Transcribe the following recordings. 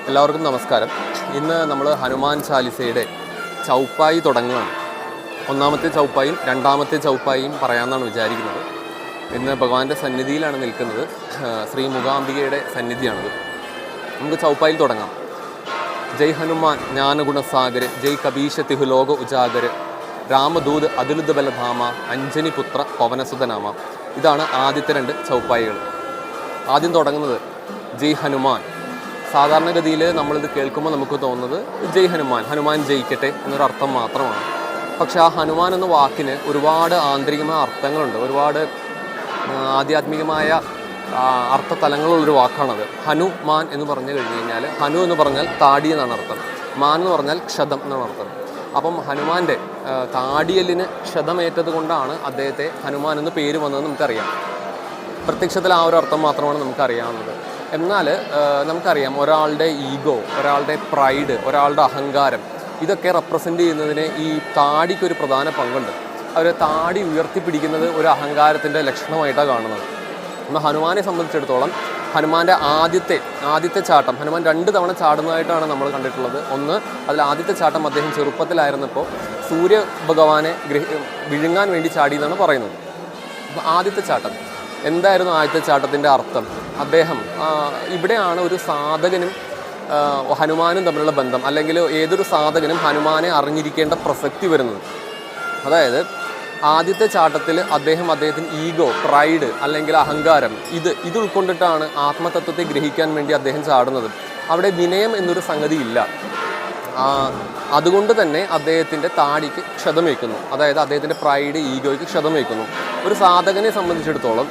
എല്ലാവർക്കും നമസ്കാരം. ഇന്ന് നമ്മൾ ഹനുമാൻ ചാലിസയുടെ ചൗപ്പായി തുടങ്ങുകയാണ്. ഒന്നാമത്തെ ചൗപ്പായും രണ്ടാമത്തെ ചൗപ്പായും പറയാമെന്നാണ് വിചാരിക്കുന്നത്. ഇന്ന് ഭഗവാന്റെ സന്നിധിയിലാണ് നിൽക്കുന്നത്. ശ്രീ മൂകാംബികയുടെ സന്നിധിയാണത്. നമുക്ക് ചൗപ്പായിൽ തുടങ്ങാം. ജയ് ഹനുമാൻ ജ്ഞാനഗുണസാഗർ, ജയ് കബീശ തിഹുലോക ഉജാഗർ, രാമദൂത് അതുലിത ബലധാമ, അഞ്ജനിപുത്ര പവനസുതനാമ. ഇതാണ് ആദ്യത്തെ രണ്ട് ചൗപ്പായികൾ. ആദ്യം തുടങ്ങുന്നത് ജയ് ഹനുമാൻ. സാധാരണഗതിയിൽ നമ്മളിത് കേൾക്കുമ്പോൾ നമുക്ക് തോന്നുന്നത് ജയ് ഹനുമാൻ, ഹനുമാൻ ജയിക്കട്ടെ എന്നൊരർത്ഥം മാത്രമാണ്. പക്ഷേ ആ ഹനുമാൻ എന്ന വാക്കിന് ഒരുപാട് ആന്തരികമായ അർത്ഥങ്ങളുണ്ട്. ഒരുപാട് ആധ്യാത്മികമായ അർത്ഥതലങ്ങളുള്ളൊരു വാക്കാണത്. ഹനുമാൻ എന്ന് പറഞ്ഞു കഴിഞ്ഞ് കഴിഞ്ഞാൽ, ഹനു എന്ന് പറഞ്ഞാൽ താടി എന്നാണ് അർത്ഥം, മാൻ എന്ന് പറഞ്ഞാൽ ക്ഷതം എന്നാണ് അർത്ഥം. അപ്പം ഹനുമാൻ്റെ താടിയലിന് ക്ഷതമേറ്റത് കൊണ്ടാണ് അദ്ദേഹത്തെ ഹനുമാൻ എന്ന് പേര് വന്നതെന്ന് നമുക്കറിയാം. പ്രത്യക്ഷത്തിൽ ആ ഒരു അർത്ഥം മാത്രമാണ് നമുക്കറിയാവുന്നത്. എന്നാൽ നമുക്കറിയാം ഒരാളുടെ ഈഗോ, ഒരാളുടെ പ്രൈഡ്, ഒരാളുടെ അഹങ്കാരം, ഇതൊക്കെ റെപ്രസെൻ്റ് ചെയ്യുന്നതിന് ഈ താടിക്കൊരു പ്രധാന പങ്കുണ്ട്. അവർ താടി ഉയർത്തിപ്പിടിക്കുന്നത് ഒരു അഹങ്കാരത്തിൻ്റെ ലക്ഷണമായിട്ടാണ് കാണുന്നത്. എന്നാൽ ഹനുമാനെ സംബന്ധിച്ചിടത്തോളം ഹനുമാൻ്റെ ആദ്യത്തെ ചാട്ടം, ഹനുമാൻ 2 തവണ ചാടുന്നതായിട്ടാണ് നമ്മൾ കണ്ടിട്ടുള്ളത്. ഒന്ന്, അതിൽ ആദ്യത്തെ ചാട്ടം അദ്ദേഹം ചെറുപ്പത്തിലായിരുന്നപ്പോൾ സൂര്യ ഭഗവാനെ വിഴുങ്ങാൻ വേണ്ടി ചാടിയെന്നാണ് പറയുന്നത്. അപ്പോൾ ആദ്യത്തെ ചാട്ടം എന്തായിരുന്നു? ആദ്യത്തെ ചാട്ടത്തിൻ്റെ അർത്ഥം, അദ്ദേഹം ഇവിടെയാണ് ഒരു സാധകനും ഹനുമാനും തമ്മിലുള്ള ബന്ധം, അല്ലെങ്കിൽ ഏതൊരു സാധകനും ഹനുമാനെ അറിഞ്ഞിരിക്കേണ്ട പ്രസക്തി വരുന്നത്. അതായത് ആദ്യത്തെ ചാട്ടത്തിൽ അദ്ദേഹത്തിന് ഈഗോ, പ്രൈഡ് അല്ലെങ്കിൽ അഹങ്കാരം ഇത് ഉൾക്കൊണ്ടിട്ടാണ് ആത്മതത്വത്തെ ഗ്രഹിക്കാൻ വേണ്ടി അദ്ദേഹം ചാടുന്നത്. അവിടെ വിനയം എന്നൊരു സംഗതി ഇല്ല. അതുകൊണ്ട് തന്നെ അദ്ദേഹത്തിൻ്റെ താടിക്ക് ക്ഷതമേൽക്കുന്നു. അതായത് അദ്ദേഹത്തിൻ്റെ പ്രൈഡ്, ഈഗോയ്ക്ക് ക്ഷതമേൽക്കുന്നു. ഒരു സാധകനെ സംബന്ധിച്ചിടത്തോളം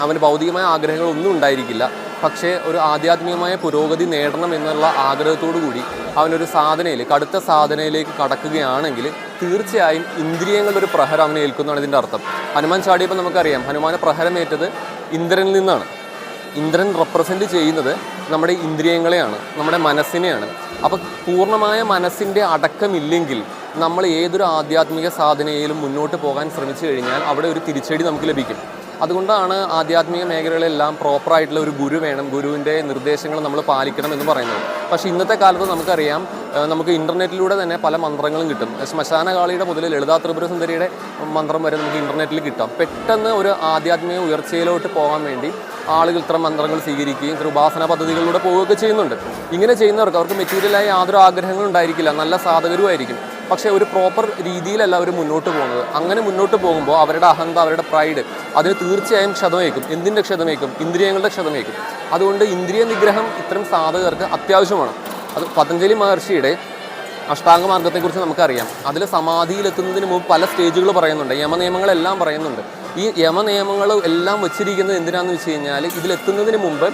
അവന് ഭൗതികമായ ആഗ്രഹങ്ങളൊന്നും ഉണ്ടായിരിക്കില്ല. പക്ഷേ ഒരു ആധ്യാത്മികമായ പുരോഗതി നേടണം എന്നുള്ള ആഗ്രഹത്തോടു കൂടി അവനൊരു കടുത്ത സാധനയിലേക്ക് കടക്കുകയാണെങ്കിൽ തീർച്ചയായും ഇന്ദ്രിയങ്ങളുടെ ഒരു പ്രഹരം അവനെ ഏൽക്കുന്നതാണ് ഇതിൻ്റെ അർത്ഥം. ഹനുമാൻ ചാടിയപ്പോൾ നമുക്കറിയാം ഹനുമാനെ പ്രഹരമേറ്റത് ഇന്ദ്രനിൽ നിന്നാണ്. ഇന്ദ്രൻ റെപ്രസെൻ്റ് ചെയ്യുന്നത് നമ്മുടെ ഇന്ദ്രിയങ്ങളെയാണ്, നമ്മുടെ മനസ്സിനെയാണ്. അപ്പോൾ പൂർണ്ണമായ മനസ്സിൻ്റെ അടക്കമില്ലെങ്കിൽ നമ്മൾ ഏതൊരു ആധ്യാത്മിക സാധനയിലും മുന്നോട്ട് പോകാൻ ശ്രമിച്ചു കഴിഞ്ഞാൽ അവിടെ ഒരു തിരിച്ചടി നമുക്ക് ലഭിക്കും. അതുകൊണ്ടാണ് ആധ്യാത്മിക മേഖലകളെല്ലാം പ്രോപ്പറായിട്ടുള്ള ഒരു ഗുരു വേണം, ഗുരുവിൻ്റെ നിർദ്ദേശങ്ങൾ നമ്മൾ പാലിക്കണം എന്ന് പറയുന്നത്. പക്ഷേ ഇന്നത്തെ കാലത്ത് നമുക്കറിയാം, നമുക്ക് ഇൻ്റർനെറ്റിലൂടെ തന്നെ പല മന്ത്രങ്ങളും കിട്ടും. ശ്മശാനകാളിയുടെ മുതൽ ലളിതാ ത്രിപുര സുന്ദരിയുടെ മന്ത്രം വരെ നമുക്ക് ഇൻ്റർനെറ്റിൽ കിട്ടാം. പെട്ടെന്ന് ഒരു ആധ്യാത്മിക ഉയർച്ചയിലോട്ട് പോകാൻ വേണ്ടി ആളുകൾ ഇത്തരം മന്ത്രങ്ങൾ സ്വീകരിക്കുകയും ഇത്തരം ഉപാസന പദ്ധതികളിലൂടെ പോവുകയൊക്കെ ചെയ്യുന്നുണ്ട്. ഇങ്ങനെ ചെയ്യുന്നവർക്ക് അവർക്ക് മെറ്റീരിയലായി യാതൊരു ആഗ്രഹങ്ങളും ഉണ്ടായിരിക്കില്ല, നല്ല സാധകരുമായിരിക്കും. പക്ഷേ ഒരു പ്രോപ്പർ രീതിയിലല്ല അവർ മുന്നോട്ട് പോകുന്നത്. അങ്ങനെ മുന്നോട്ട് പോകുമ്പോൾ അവരുടെ അഹന്ത, അവരുടെ പ്രൈഡ് അതിന് തീർച്ചയായും ക്ഷതമേക്കും. എന്തിൻ്റെ ക്ഷതമേക്കും? ഇന്ദ്രിയങ്ങളുടെ ക്ഷതമേക്കും. അതുകൊണ്ട് ഇന്ദ്രിയ നിഗ്രഹം ഇത്തരം സാധകർക്ക് അത്യാവശ്യമാണ്. അത് പതഞ്ജലി മഹർഷിയുടെ അഷ്ടാംഗ മാർഗത്തെക്കുറിച്ച് നമുക്കറിയാം. അതിൽ സമാധിയിലെത്തുന്നതിന് മുമ്പ് പല സ്റ്റേജുകൾ പറയുന്നുണ്ട്, യമനിയമങ്ങളെല്ലാം പറയുന്നുണ്ട്. ഈ യമനിയമങ്ങൾ എല്ലാം വച്ചിരിക്കുന്നത് എന്തിനാണെന്ന് വെച്ച് കഴിഞ്ഞാൽ ഇതിലെത്തുന്നതിന് മുമ്പ്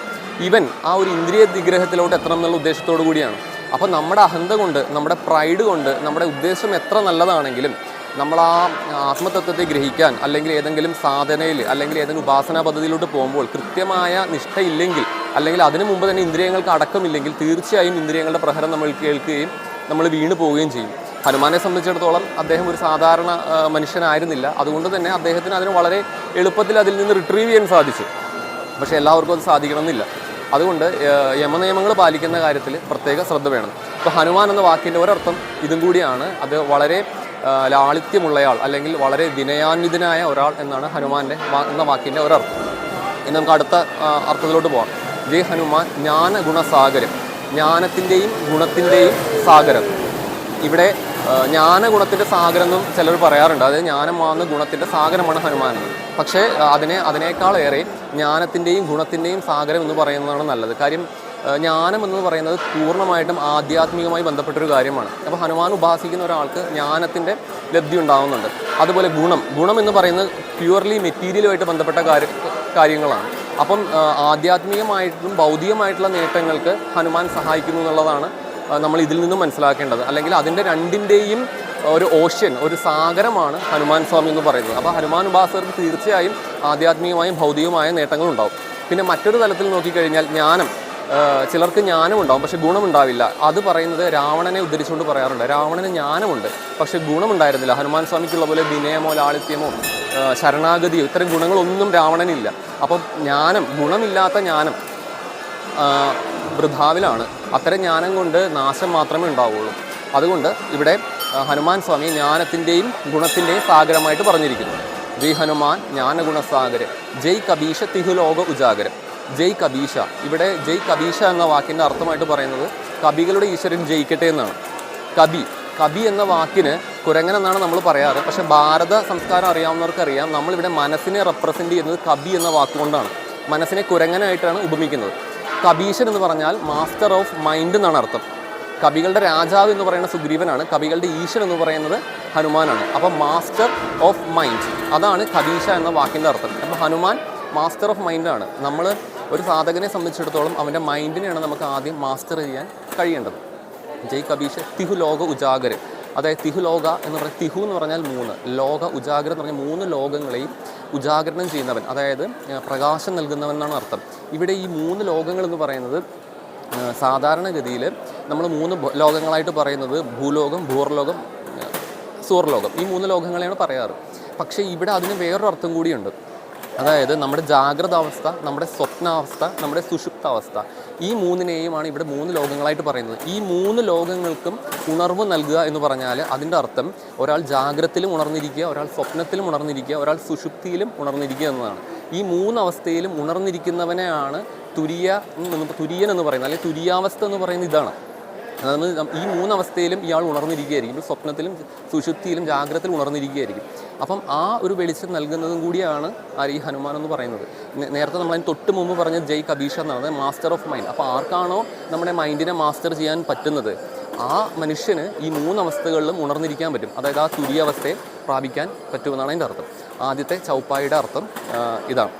ഇവൻ ആ ഒരു ഇന്ദ്രിയ നിഗ്രഹത്തിലോട്ട് എത്തണം എന്നുള്ള ഉദ്ദേശത്തോടു കൂടിയാണ്. അപ്പോൾ നമ്മുടെ അഹന്ത കൊണ്ട്, നമ്മുടെ പ്രൈഡ് കൊണ്ട്, നമ്മുടെ ഉദ്ദേശം എത്ര നല്ലതാണെങ്കിലും നമ്മൾ ആ ആത്മതത്വത്തെ ഗ്രഹിക്കാൻ അല്ലെങ്കിൽ ഏതെങ്കിലും സാധനയിൽ അല്ലെങ്കിൽ ഏതെങ്കിലും ഉപാസനാ പദ്ധതിയിലോട്ട് പോകുമ്പോൾ കൃത്യമായ നിഷ്ഠയില്ലെങ്കിൽ, അല്ലെങ്കിൽ അതിനു മുമ്പ് തന്നെ ഇന്ദ്രിയങ്ങൾക്ക് അടക്കമില്ലെങ്കിൽ തീർച്ചയായും ഇന്ദ്രിയങ്ങളുടെ പ്രഹരം നമ്മൾ കേൾക്കുകയും നമ്മൾ വീണ് പോവുകയും ചെയ്യും. ഹനുമാനെ സംബന്ധിച്ചിടത്തോളം അദ്ദേഹം ഒരു സാധാരണ മനുഷ്യനായിരുന്നില്ല. അതുകൊണ്ട് തന്നെ അദ്ദേഹത്തിന് അതിന് വളരെ എളുപ്പത്തിൽ അതിൽ നിന്ന് റിട്രീവ് ചെയ്യാൻ സാധിച്ചു. പക്ഷേ എല്ലാവർക്കും അത് സാധിക്കണമെന്നില്ല. അതുകൊണ്ട് യമനിയമങ്ങൾ പാലിക്കുന്ന കാര്യത്തിൽ പ്രത്യേക ശ്രദ്ധ വേണം. ഇപ്പോൾ ഹനുമാൻ എന്ന വാക്കിൻ്റെ ഒരർത്ഥം ഇതും കൂടിയാണ്. അത് വളരെ ലാളിത്യമുള്ളയാൾ അല്ലെങ്കിൽ വളരെ വിനയാന്വിതനായ ഒരാൾ എന്നാണ് ഹനുമാൻ്റെ എന്ന വാക്കിൻ്റെ ഒരർത്ഥം. ഇനി നമുക്ക് അടുത്ത അർത്ഥത്തിലോട്ട് പോകാം. ജയ് ഹനുമാൻ ജ്ഞാനഗുണസാഗരം, ജ്ഞാനത്തിൻ്റെയും ഗുണത്തിൻ്റെയും സാഗരം. ഇവിടെ ജ്ഞാനഗുണത്തിൻ്റെ സാഗരം എന്നും ചിലർ പറയാറുണ്ട്. അതായത് ജ്ഞാനമാകുന്ന ഗുണത്തിൻ്റെ സാഗരമാണ് ഹനുമാൻ. പക്ഷേ അതിനേക്കാളേറെ ജ്ഞാനത്തിൻ്റെയും ഗുണത്തിൻ്റെയും സാഗരം എന്ന് പറയുന്നതാണ് നല്ലത്. കാര്യം ജ്ഞാനം എന്ന് പറയുന്നത് പൂർണ്ണമായിട്ടും ആധ്യാത്മികമായി ബന്ധപ്പെട്ടൊരു കാര്യമാണ്. അപ്പോൾ ഹനുമാൻ ഉപാസിക്കുന്ന ഒരാൾക്ക് ജ്ഞാനത്തിൻ്റെ ലബ്ധി ഉണ്ടാകുന്നുണ്ട്. അതുപോലെ ഗുണം എന്ന് പറയുന്നത് പ്യുവർലി മെറ്റീരിയലുമായിട്ട് ബന്ധപ്പെട്ട കാര്യങ്ങളാണ്. അപ്പം ആധ്യാത്മികമായിട്ടും ഭൗതികമായിട്ടുള്ള നേട്ടങ്ങൾക്ക് ഹനുമാൻ സഹായിക്കുന്നു എന്നുള്ളതാണ് നമ്മൾ ഇതിൽ നിന്നും മനസ്സിലാക്കേണ്ടത്. അല്ലെങ്കിൽ അതിൻ്റെ രണ്ടിൻ്റെയും ഒരു ഓഷ്യൻ, ഒരു സാഗരമാണ് ഹനുമാൻ സ്വാമി എന്ന് പറയുന്നത്. അപ്പോൾ ഹനുമാൻ ഉപാസകർക്ക് തീർച്ചയായും ആധ്യാത്മികമായും ഭൗതികമായ നേട്ടങ്ങളുണ്ടാവും. പിന്നെ മറ്റൊരു തലത്തിൽ നോക്കിക്കഴിഞ്ഞാൽ ജ്ഞാനം, ചിലർക്ക് ജ്ഞാനമുണ്ടാവും പക്ഷെ ഗുണമുണ്ടാവില്ല. അത് പറയുന്നത് രാവണനെ ഉദ്ധരിച്ചുകൊണ്ട് പറയാറുണ്ട്. രാവണന് ജ്ഞാനമുണ്ട് പക്ഷെ ഗുണമുണ്ടായിരുന്നില്ല. ഹനുമാൻ സ്വാമിക്കുള്ള പോലെ വിനയമോ ലാളിത്യമോ ശരണാഗതിയോ ഇത്തരം ഗുണങ്ങളൊന്നും രാവണനില്ല. അപ്പം ഗുണമില്ലാത്ത ജ്ഞാനം വൃഥാവിലാണ്. അത്തരം ജ്ഞാനം കൊണ്ട് നാശം മാത്രമേ ഉണ്ടാവുകയുള്ളൂ. അതുകൊണ്ട് ഇവിടെ ഹനുമാൻ സ്വാമി ജ്ഞാനത്തിൻ്റെയും ഗുണത്തിൻ്റെയും സാഗരമായിട്ട് പറഞ്ഞിരിക്കുന്നു. ജയ് ഹനുമാൻ ജ്ഞാനഗുണസാഗര, ജയ് കബീഷ തിഹുലോക ഉജാഗരം. ജയ് കബീഷ, ഇവിടെ ജയ് കബീഷ എന്ന വാക്കിൻ്റെ അർത്ഥമായിട്ട് പറയുന്നത് കവികളുടെ ഈശ്വരൻ ജയിക്കട്ടെ എന്നാണ്. കവി എന്ന വാക്കിന് കുരങ്ങൻ എന്നാണ് നമ്മൾ പറയാറ്. പക്ഷേ ഭാരത സംസ്കാരം അറിയാവുന്നവർക്കറിയാം, നമ്മളിവിടെ മനസ്സിനെ റെപ്രസെൻ്റ് ചെയ്യുന്നത് കവി എന്ന വാക്കുകൊണ്ടാണ്. മനസ്സിനെ കുരങ്ങനായിട്ടാണ് ഉപമിക്കുന്നത്. കബീഷൻ എന്ന് പറഞ്ഞാൽ മാസ്റ്റർ ഓഫ് മൈൻഡ് എന്നാണ് അർത്ഥം. കവികളുടെ രാജാവ് എന്ന് പറയുന്ന സുഗ്രീവനാണ്, കവികളുടെ ഈശ്വരൻ എന്ന് പറയുന്നത് ഹനുമാനാണ്. അപ്പോൾ മാസ്റ്റർ ഓഫ് മൈൻഡ്, അതാണ് കബീഷ എന്ന വാക്കിൻ്റെ അർത്ഥം. അപ്പോൾ ഹനുമാൻ മാസ്റ്റർ ഓഫ് മൈൻഡാണ്. നമ്മൾ ഒരു സാധകനെ സംബന്ധിച്ചിടത്തോളം അവൻ്റെ മൈൻഡിനെയാണ് നമുക്ക് ആദ്യം മാസ്റ്റർ ചെയ്യാൻ കഴിയേണ്ടത്. ജയ് കബീഷ തിഹുലോക ഉജാഗര, അതായത് തിഹുലോക എന്ന് പറഞ്ഞാൽ, തിഹു എന്ന് പറഞ്ഞാൽ 3, ലോക ഉജാഗര എന്ന് പറഞ്ഞാൽ 3 ലോകങ്ങളെയും ഉജാഗരണം ചെയ്യുന്നവൻ, അതായത് പ്രകാശം നൽകുന്നവൻ എന്നാണ് അർത്ഥം. ഇവിടെ ഈ 3 ലോകങ്ങൾ എന്ന് പറയുന്നത് സാധാരണഗതിയിൽ നമ്മൾ 3 ലോകങ്ങളായിട്ട് പറയുന്നത് ഭൂലോകം, ഭൂർലോകം, സൂർലോകം, ഈ 3 ലോകങ്ങളെയാണ് പറയാറ്. പക്ഷേ ഇവിടെ അതിന് വേറൊരു അർത്ഥം കൂടിയുണ്ട്. അതായത് നമ്മുടെ ജാഗ്രത അവസ്ഥ, നമ്മുടെ സ്വപ്നാവസ്ഥ, നമ്മുടെ സുഷുപ്താവസ്ഥ, ഈ 3നെയുമാണ് ഇവിടെ 3 ലോകങ്ങളായിട്ട് പറയുന്നത്. ഈ 3 ലോകങ്ങൾക്കും ഉണർവ് നൽകുക എന്ന് പറഞ്ഞാൽ അതിൻ്റെ അർത്ഥം ഒരാൾ ജാഗ്രതയിലും ഉണർന്നിരിക്കുക, ഒരാൾ സ്വപ്നത്തിലും ഉണർന്നിരിക്കുക, ഒരാൾ സുഷുപ്തിയിലും ഉണർന്നിരിക്കുക എന്നതാണ്. ഈ 3 അവസ്ഥയിലും ഉണർന്നിരിക്കുന്നവനെയാണ് തുര്യൻ എന്ന് പറയുന്നത്, അല്ലെങ്കിൽ തുര്യാവസ്ഥ എന്ന് പറയുന്നത് ഇതാണ്. അതായത് ഈ 3 അവസ്ഥയിലും ഇയാൾ ഉണർന്നിരിക്കുകയായിരിക്കും. സ്വപ്നത്തിലും സുഷുപ്തിയിലും ജാഗ്രതയിലും ഉണർന്നിരിക്കുകയായിരിക്കും. അപ്പം ആ ഒരു വെളിച്ചം നൽകുന്നതും കൂടിയാണ് ഈ ഹനുമാൻ എന്ന് പറയുന്നത്. നേരത്തെ നമ്മളതിന് തൊട്ട് മുമ്പ് പറഞ്ഞ ജയ് കബീഷ എന്നാണ്, മാസ്റ്റർ ഓഫ് മൈൻഡ്. അപ്പോൾ ആർക്കാണോ നമ്മുടെ മൈൻഡിനെ മാസ്റ്റർ ചെയ്യാൻ പറ്റുന്നത് ആ മനുഷ്യന് ഈ 3 അവസ്ഥകളിലും ഉണർന്നിരിക്കാൻ പറ്റും. അതായത് ആ തുര്യാവസ്ഥയെ പ്രാപിക്കാൻ പറ്റുമെന്നാണ് അതിൻ്റെ അർത്ഥം. ആദ്യത്തെ ചൗപ്പായുടെ അർത്ഥം ഇതാണ്.